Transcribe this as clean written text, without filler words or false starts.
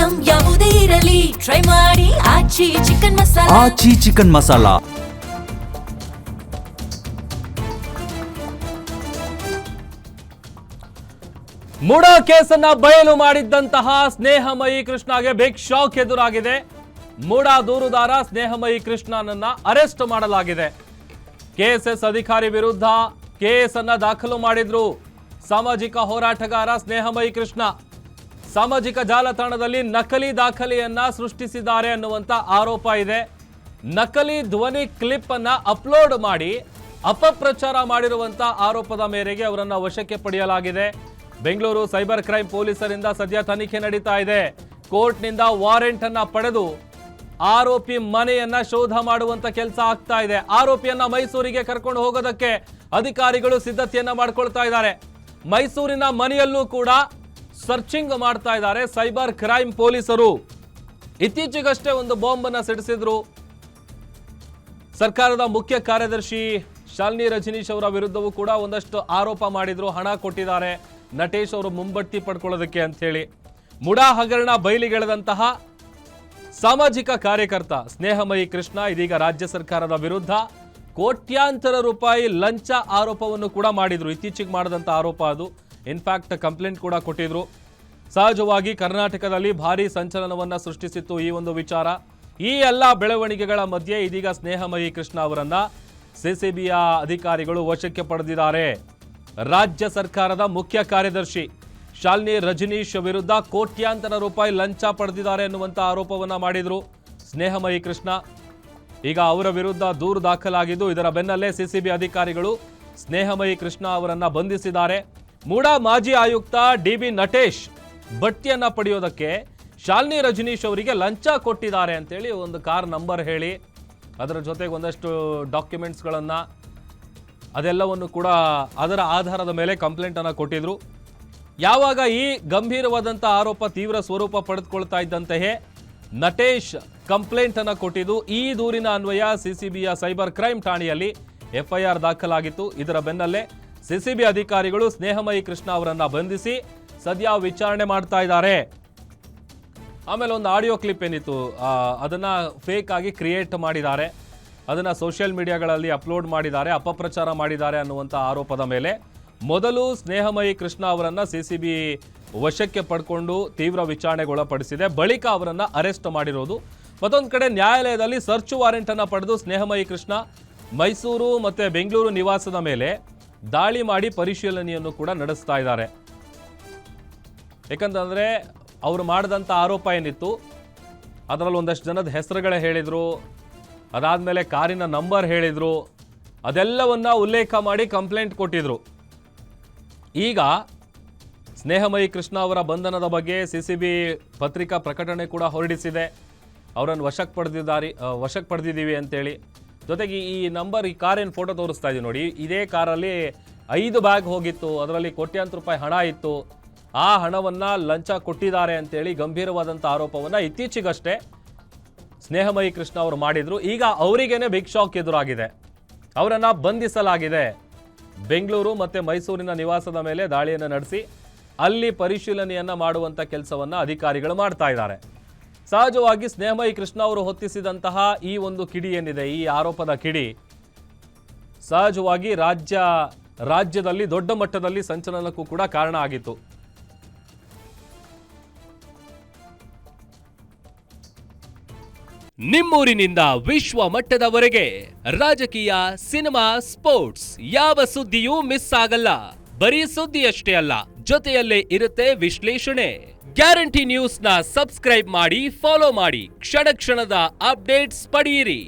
Item ಯಾವುದೇ ಇರಲಿ try ಮಾಡಿ ಆಚಿ ಚಿಕನ್ ಮಸಾಲಾ. ಆಚಿ ಚಿಕನ್ ಮಸಾಲಾ. ಮುಡಾ ಕೇಸನ್ನ ಬಯಲು ಮಾಡಿದ್ದಂತಹ ಸ್ನೇಹಮಯಿ ಕೃಷ್ಣಗೆ ಬಿಗ್ ಶಾಕ್ ಎದುರಾಗಿದೆ. ಮುಡಾ ದೂರುದಾರ ಸ್ನೇಹಮಯಿ ಕೃಷ್ಣನನ್ನ ಅರೆಸ್ಟ್ ಮಾಡಲಾಗಿದೆ. ಕೆಎಸ್ಎಸ್ ಅಧಿಕಾರಿ ವಿರುದ್ಧ ಕೇಸನ್ನ ದಾಖಲು ಮಾಡಿದ್ರು ಸಾಮಾಜಿಕ ಹೋರಾಟಗಾರ ಸ್ನೇಹಮಯಿ ಕೃಷ್ಣ. ಸಾಮಾಜಿಕ ಜಾಲತಾಣದಲ್ಲಿ ನಕಲಿ ದಾಖಲೆಯನ್ನ ಸೃಷ್ಟಿಸಿದ್ದಾರೆ ಅನ್ನುವಂತ ಆರೋಪ ಇದೆ. ನಕಲಿ ಧ್ವನಿ ಕ್ಲಿಪ್ ಅನ್ನ ಅಪ್ಲೋಡ್ ಮಾಡಿ ಅಪಪ್ರಚಾರ ಮಾಡಿರುವಂತ ಆರೋಪದ ಮೇರೆಗೆ ಅವರನ್ನ ವಶಕ್ಕೆ ಪಡೆಯಲಾಗಿದೆ. ಬೆಂಗಳೂರು ಸೈಬರ್ ಕ್ರೈಮ್ ಪೊಲೀಸರಿಂದ ಸದ್ಯ ತನಿಖೆ ನಡೀತಾ ಇದೆ. ಕೋರ್ಟ್ನಿಂದ ವಾರೆಂಟ್ ಅನ್ನ ಪಡೆದು ಆರೋಪಿ ಮನೆಯನ್ನ ಶೋಧ ಮಾಡುವಂತ ಕೆಲಸ ಆಗ್ತಾ ಇದೆ. ಆರೋಪಿಯನ್ನ ಮೈಸೂರಿಗೆ ಕರ್ಕೊಂಡು ಹೋಗೋದಕ್ಕೆ ಅಧಿಕಾರಿಗಳು ಸಿದ್ಧತೆಯನ್ನ ಮಾಡ್ಕೊಳ್ತಾ ಇದ್ದಾರೆ. ಮೈಸೂರಿನ ಮನೆಯಲ್ಲೂ ಕೂಡ ಸರ್ಚಿಂಗ್ ಮಾಡ್ತಾ ಇದ್ದಾರೆ ಸೈಬರ್ ಕ್ರೈಮ್ ಪೊಲೀಸರು. ಇತ್ತೀಚೆಗಷ್ಟೇ ಒಂದು ಬಾಂಬ್ ಅನ್ನ ಸಿಡಿಸಿದ್ರು. ಸರ್ಕಾರದ ಮುಖ್ಯ ಕಾರ್ಯದರ್ಶಿ ಶಾಲಿನಿ ರಜನೀಶ್ ಅವರ ವಿರುದ್ಧವೂ ಕೂಡ ಒಂದಷ್ಟು ಆರೋಪ ಮಾಡಿದ್ರು. ಹಣ ಕೊಟ್ಟಿದ್ದಾರೆ ನಟೇಶ್ ಅವರು ಮುಂಬಡ್ತಿ ಪಡ್ಕೊಳ್ಳೋದಕ್ಕೆ ಅಂತ ಹೇಳಿ. ಮುಡಾ ಹಗರಣ ಬಯಲಿಗೆಳೆದಂತಹ ಸಾಮಾಜಿಕ ಕಾರ್ಯಕರ್ತ ಸ್ನೇಹಮಯಿ ಕೃಷ್ಣ ಇದೀಗ ರಾಜ್ಯ ಸರ್ಕಾರದ ವಿರುದ್ಧ ಕೋಟ್ಯಾಂತರ ರೂಪಾಯಿ ಲಂಚ ಆರೋಪವನ್ನು ಕೂಡ ಮಾಡಿದ್ರು. ಇತ್ತೀಚೆಗೆ ಮಾಡಿದಂಥ ಆರೋಪ ಅದು. ಇನ್ಫ್ಯಾಕ್ಟ್ ಕಂಪ್ಲೇಂಟ್ ಕೂಡ ಕೊಟ್ಟಿದ್ರು. ಸಹಜವಾಗಿ ಕರ್ನಾಟಕದಲ್ಲಿ ಭಾರಿ ಸಂಚಲನವನ್ನ ಸೃಷ್ಟಿಸಿತ್ತು ಈ ಒಂದು ವಿಚಾರ. ಈ ಎಲ್ಲ ಬೆಳವಣಿಗೆಗಳ ಮಧ್ಯೆ ಇದೀಗ ಸ್ನೇಹಮಯಿ ಕೃಷ್ಣ ಅವರನ್ನ ಸಿಸಿಬಿಯ ಅಧಿಕಾರಿಗಳು ವಶಕ್ಕೆ ಪಡೆದಿದ್ದಾರೆ. ರಾಜ್ಯ ಸರ್ಕಾರದ ಮುಖ್ಯ ಕಾರ್ಯದರ್ಶಿ ಶಾಲಿನಿ ರಜನೀಶ್ ವಿರುದ್ಧ ಕೋಟ್ಯಾಂತರ ರೂಪಾಯಿ ಲಂಚ ಪಡೆದಿದ್ದಾರೆ ಎನ್ನುವಂತ ಆರೋಪವನ್ನ ಮಾಡಿದ್ರು ಸ್ನೇಹಮಯಿ ಕೃಷ್ಣ. ಈಗ ಅವರ ವಿರುದ್ಧ ದೂರು ದಾಖಲಾಗಿದ್ದು ಇದರ ಬೆನ್ನಲ್ಲೇ ಸಿಸಿಬಿ ಅಧಿಕಾರಿಗಳು ಸ್ನೇಹಮಯಿ ಕೃಷ್ಣ ಅವರನ್ನ ಬಂಧಿಸಿದ್ದಾರೆ. ಮೂಡಾ ಮಾಜಿ ಆಯುಕ್ತ ಡಿಬಿ ನಟೇಶ್ ಬಡ್ತಿಯನ್ನ ಪಡೆಯೋದಕ್ಕೆ ಶಾಲಿನಿ ರಜನೀಶ್ ಅವರಿಗೆ ಲಂಚ ಕೊಟ್ಟಿದ್ದಾರೆ ಅಂತೇಳಿ ಒಂದು ಕಾರ್ ನಂಬರ್ ಹೇಳಿ ಅದರ ಜೊತೆಗೆ ಒಂದಷ್ಟು ಡಾಕ್ಯುಮೆಂಟ್ಸ್ಗಳನ್ನ ಅದೆಲ್ಲವನ್ನು ಕೂಡ ಅದರ ಆಧಾರದ ಮೇಲೆ ಕಂಪ್ಲೇಂಟ್ ಅನ್ನ ಕೊಟ್ಟಿದ್ರು. ಯಾವಾಗ ಈ ಗಂಭೀರವಾದಂಥ ಆರೋಪ ತೀವ್ರ ಸ್ವರೂಪ ಪಡೆದುಕೊಳ್ತಾ ಇದ್ದಂತೆಯೇ ನಟೇಶ್ ಕಂಪ್ಲೇಂಟ್ ಅನ್ನ ಕೊಟ್ಟಿದ್ದು. ಈ ದೂರಿನ ಅನ್ವಯ ಸಿಸಿಬಿಯ ಸೈಬರ್ ಕ್ರೈಮ್ ಠಾಣೆಯಲ್ಲಿ ಎಫ್ಐಆರ್ ದಾಖಲಾಗಿತ್ತು. ಇದರ ಬೆನ್ನಲ್ಲೇ ಸಿಸಿಬಿ ಅಧಿಕಾರಿಗಳು ಸ್ನೇಹಮಯಿ ಕೃಷ್ಣ ಅವರನ್ನ ಬಂಧಿಸಿ ಸದ್ಯ ವಿಚಾರಣೆ ಮಾಡ್ತಾ ಇದ್ದಾರೆ. ಆಮೇಲೆ ಒಂದು ಆಡಿಯೋ ಕ್ಲಿಪ್ ಏನಿತ್ತು ಅದನ್ನ ಫೇಕ್ ಆಗಿ ಕ್ರಿಯೇಟ್ ಮಾಡಿದ್ದಾರೆ. ಅದನ್ನ ಸೋಷಿಯಲ್ ಮೀಡಿಯಾಗಳಲ್ಲಿ ಅಪ್ಲೋಡ್ ಮಾಡಿದ್ದಾರೆ, ಅಪಪ್ರಚಾರ ಮಾಡಿದ್ದಾರೆ ಅನ್ನುವಂಥ ಆರೋಪದ ಮೇಲೆ ಮೊದಲು ಸ್ನೇಹಮಯಿ ಕೃಷ್ಣ ಅವರನ್ನ ಸಿಸಿಬಿ ವಶಕ್ಕೆ ಪಡ್ಕೊಂಡು ತೀವ್ರ ವಿಚಾರಣೆಗೊಳಪಡಿಸಿದೆ. ಬಳಿಕ ಅವರನ್ನ ಅರೆಸ್ಟ್ ಮಾಡಿರೋದು. ಮತ್ತೊಂದು ಕಡೆ ನ್ಯಾಯಾಲಯದಲ್ಲಿ ಸರ್ಚ್ ವಾರೆಂಟ್ ಅನ್ನ ಪಡೆದು ಸ್ನೇಹಮಯಿ ಕೃಷ್ಣ ಮೈಸೂರು ಮತ್ತೆ ಬೆಂಗಳೂರು ನಿವಾಸದ ಮೇಲೆ ದಾಳಿ ಮಾಡಿ ಪರಿಶೀಲನೆಯನ್ನು ಕೂಡ ನಡೆಸ್ತಾ ಇದ್ದಾರೆ. ಯಾಕಂತಂದ್ರೆ ಅವರು ಮಾಡಿದಂಥ ಆರೋಪ ಏನಿತ್ತು ಅದರಲ್ಲಿ ಒಂದಷ್ಟು ಜನದ ಹೆಸರುಗಳೇ ಹೇಳಿದ್ರು, ಅದಾದ್ಮೇಲೆ ಕಾರಿನ ನಂಬರ್ ಹೇಳಿದ್ರು, ಅದೆಲ್ಲವನ್ನ ಉಲ್ಲೇಖ ಮಾಡಿ ಕಂಪ್ಲೇಂಟ್ ಕೊಟ್ಟಿದ್ರು. ಈಗ ಸ್ನೇಹಮಯಿ ಕೃಷ್ಣ ಅವರ ಬಂಧನದ ಬಗ್ಗೆ ಸಿಸಿಬಿ ಪತ್ರಿಕಾ ಪ್ರಕಟಣೆ ಕೂಡ ಹೊರಡಿಸಿದೆ. ಅವರನ್ನು ವಶಕ್ಕೆ ಪಡೆದಿದ್ದೀವಿ ಅಂತೇಳಿ. ಜೊತೆಗೆ ಈ ನಂಬರ್, ಈ ಕಾರಿನ ಫೋಟೋ ತೋರಿಸ್ತಾ ಇದ್ದೀವಿ ನೋಡಿ, ಇದೇ ಕಾರಲ್ಲಿ 5 ಬ್ಯಾಗ್ ಹೋಗಿತ್ತು, ಅದರಲ್ಲಿ ಕೋಟ್ಯಾಂತರ ರೂಪಾಯಿ ಹಣ ಇತ್ತು. ಆ ಹಣವನ್ನ ಲಂಚ ಕೊಟ್ಟಿದ್ದಾರೆ ಅಂತೇಳಿ ಗಂಭೀರವಾದಂಥ ಆರೋಪವನ್ನ ಇತ್ತೀಚೆಗಷ್ಟೇ ಸ್ನೇಹಮಯಿ ಕೃಷ್ಣ ಅವರು ಮಾಡಿದ್ರು. ಈಗ ಅವರಿಗೇನೆ ಬಿಗ್ ಶಾಕ್ ಎದುರಾಗಿದೆ. ಅವರನ್ನ ಬಂಧಿಸಲಾಗಿದೆ. ಬೆಂಗಳೂರು ಮತ್ತೆ ಮೈಸೂರಿನ ನಿವಾಸದ ಮೇಲೆ ದಾಳಿಯನ್ನು ನಡೆಸಿ ಅಲ್ಲಿ ಪರಿಶೀಲನೆಯನ್ನ ಮಾಡುವಂತ ಕೆಲಸವನ್ನ ಅಧಿಕಾರಿಗಳು ಮಾಡ್ತಾ ಇದ್ದಾರೆ. ಸಹಜವಾಗಿ ಸ್ನೇಹಮಯಿ ಕೃಷ್ಣ ಅವರು ಹೊತ್ತಿಸಿದಂತಹ ಈ ಒಂದು ಕಿಡಿ ಏನಿದೆ, ಈ ಆರೋಪದ ಕಿಡಿ ಸಹಜವಾಗಿ ರಾಜ್ಯದಲ್ಲಿ ದೊಡ್ಡ ಮಟ್ಟದಲ್ಲಿ ಸಂಚಲನಕ್ಕೂ ಕೂಡ ಕಾರಣ ಆಗಿತ್ತು. ನಿಮ್ಮೂರಿನಿಂದ ವಿಶ್ವ ಮಟ್ಟದವರೆಗೆ ರಾಜಕೀಯ, ಸಿನಿಮಾ, ಸ್ಪೋರ್ಟ್ಸ್ ಯಾವ ಸುದ್ದಿಯೂ ಮಿಸ್ ಆಗಲ್ಲ. ಬರೀ ಸುದ್ದಿಯಷ್ಟೇ ಅಲ್ಲ, ಜೊತೆಯಲ್ಲೇ ಇರುತ್ತೆ ವಿಶ್ಲೇಷಣೆ. ಗ್ಯಾರಂಟಿ ನ್ಯೂಸ್ನ ಸಬ್ಸ್ಕ್ರೈಬ್ ಮಾಡಿ, ಫಾಲೋ ಮಾಡಿ, ಕ್ಷಣ ಕ್ಷಣದ ಅಪ್ಡೇಟ್ಸ್ ಪಡೆಯಿರಿ.